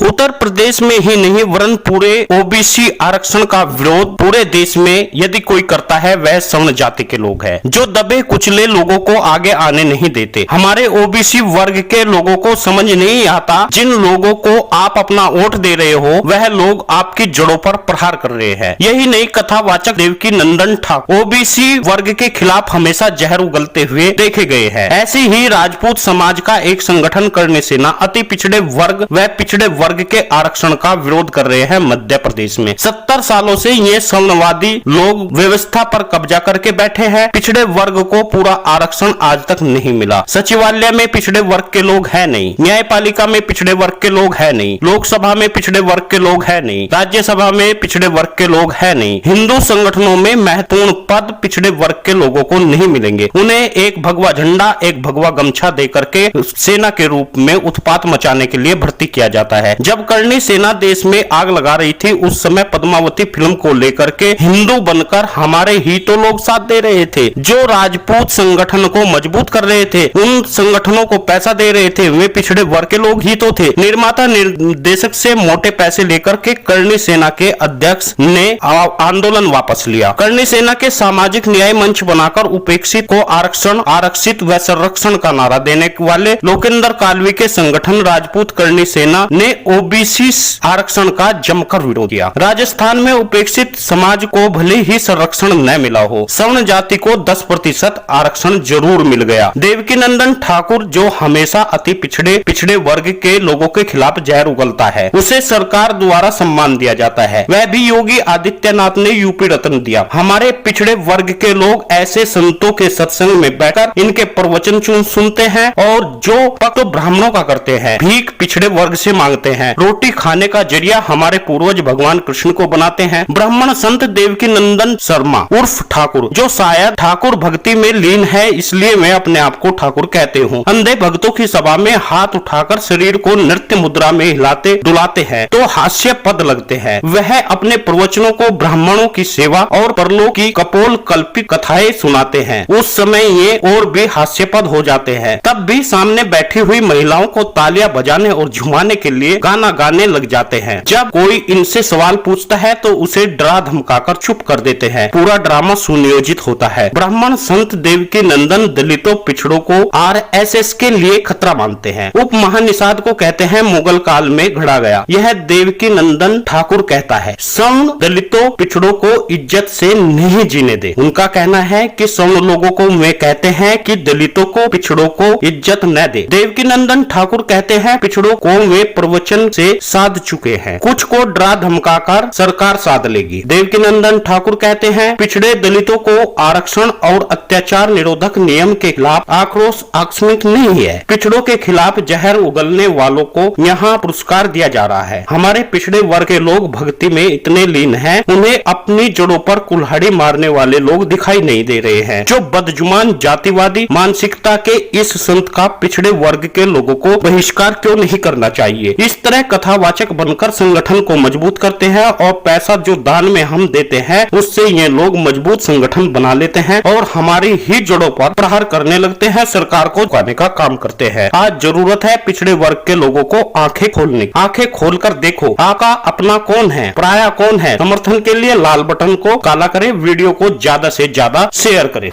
उत्तर प्रदेश में ही नहीं वरन पूरे ओबीसी आरक्षण का विरोध पूरे देश में यदि कोई करता है वह सवर्ण जाति के लोग हैं, जो दबे कुचले लोगों को आगे आने नहीं देते। हमारे ओबीसी वर्ग के लोगों को समझ नहीं आता, जिन लोगों को आप अपना वोट दे रहे हो वह लोग आपकी जड़ों पर प्रहार कर रहे हैं। यही नहीं, कथावाचक देवकी नंदन ठाकुर ओबीसी वर्ग के खिलाफ हमेशा जहर उगलते हुए देखे गए हैं। ऐसे ही राजपूत समाज का एक संगठन करनी सेना अति पिछड़े वर्ग व पिछड़े वर्ग के आरक्षण का विरोध कर रहे हैं मध्य प्रदेश में। 70 सालों से ये सवर्णवादी लोग व्यवस्था पर कब्जा करके बैठे हैं। पिछड़े वर्ग को पूरा आरक्षण आज तक नहीं मिला। सचिवालय में पिछड़े वर्ग के लोग है नहीं, न्यायपालिका में पिछड़े वर्ग के लोग है नहीं, लोकसभा में पिछड़े वर्ग के लोग है नहीं, राज्यसभा में पिछड़े वर्ग के लोग है नहीं। हिंदू संगठनों में महत्वपूर्ण पद पिछड़े वर्ग के लोगों को नहीं मिलेंगे। उन्हें एक भगवा झंडा, एक भगवा गमछा देकर के सेना के रूप में उत्पात मचाने के लिए भर्ती किया जाता है। जब करनी सेना देश में आग लगा रही थी उस समय पद्मावती फिल्म को लेकर के हिंदू बनकर हमारे ही तो लोग साथ दे रहे थे। जो राजपूत संगठन को मजबूत कर रहे थे, उन संगठनों को पैसा दे रहे थे, वे पिछड़े वर्ग के लोग ही तो थे। निर्माता निर्देशक से मोटे पैसे लेकर के करनी सेना के अध्यक्ष ने आंदोलन वापस लिया। करनी सेना के सामाजिक न्याय मंच बनाकर उपेक्षित को आरक्षण, आरक्षित व संरक्षण का नारा देने वाले लोकेंद्र कालवी के संगठन राजपूत करनी सेना ने ओबीसी आरक्षण का जमकर विरोध किया। राजस्थान में उपेक्षित समाज को भले ही संरक्षण न मिला हो, सवर्ण जाति को 10% आरक्षण जरूर मिल गया। देवकी नंदन ठाकुर जो हमेशा अति पिछड़े वर्ग के लोगों के खिलाफ जहर उगलता है, उसे सरकार द्वारा सम्मान दिया जाता है। वह भी योगी आदित्यनाथ ने यूपी रत्न दिया। हमारे पिछड़े वर्ग के लोग ऐसे संतों के सत्संग में बैठकर इनके प्रवचन सुनते हैं और जो पक तो ब्राह्मणों का करते हैं, भीख पिछड़े वर्ग से मांगते हैं। रोटी खाने का जरिया हमारे पूर्वज भगवान कृष्ण को बनाते हैं। ब्राह्मण संत देवकी नंदन शर्मा उर्फ ठाकुर, जो शायद ठाकुर भक्ति में लीन है इसलिए मैं अपने आप को ठाकुर कहते हूँ, अंधे भक्तों की सभा में हाथ उठाकर शरीर को नृत्य मुद्रा में हिलाते डुलाते हैं तो हास्य पद लगते हैं। वह अपने प्रवचनों को ब्राह्मणों की सेवा और परलोक की कपोल कल्पित कथाएं सुनाते हैं। उस समय ये और भी हास्यपद हो जाते हैं। तब भी सामने बैठी हुई महिलाओं को तालियां बजाने और झुमाने के लिए गाना गाने लग जाते हैं। जब कोई इनसे सवाल पूछता है तो उसे डरा धमकाकर चुप कर देते हैं। पूरा ड्रामा सुनियोजित होता है। ब्राह्मण संत देवकी नंदन दलितों पिछड़ों को आरएसएस के लिए खतरा मानते हैं। उप महानिषाद को कहते हैं मुगल काल में घड़ा गया। यह देवकी नंदन ठाकुर कहता है सवर्ण दलितों पिछड़ों को इज्जत से नहीं जीने दे। उनका कहना है कि सवर्ण लोगों को वे कहते हैं कि दलितों को पिछड़ों को इज्जत न दे। देवकी नंदन ठाकुर कहते हैं पिछड़ों को वे प्रवचन से साध चुके हैं, कुछ को डरा धमकाकर सरकार साध लेगी। देवकी नंदन ठाकुर कहते हैं पिछड़े दलितों को आरक्षण और अत्याचार निरोधक नियम के खिलाफ आक्रोश आकस्मिक नहीं है। पिछड़ों के खिलाफ जहर उगलने वालों को यहाँ पुरस्कार दिया जा रहा है। हमारे पिछड़े वर्ग के लोग भक्ति में इतने लीन हैं, उन्हें अपनी जड़ों पर कुल्हाड़ी मारने वाले लोग दिखाई नहीं दे रहे हैं। जो बदजुबान जातिवादी मानसिकता के इस संत का पिछड़े वर्ग के लोगों को बहिष्कार क्यों नहीं करना चाहिए। इस तरह कथावाचक बनकर संगठन को मजबूत करते हैं और पैसा जो दान में हम देते हैं उससे ये लोग मजबूत संगठन बना लेते हैं और हमारी ही जड़ों पर प्रहार करने लगते हैं, सरकार को झुकाने का काम करते हैं। आज जरूरत है पिछड़े वर्ग के लोगों को आंखें खोलने। आंखें खोलकर देखो आका अपना कौन है, पराया कौन है। समर्थन के लिए लाल बटन को काला करें, वीडियो को ज्यादा से ज्यादा शेयर करें।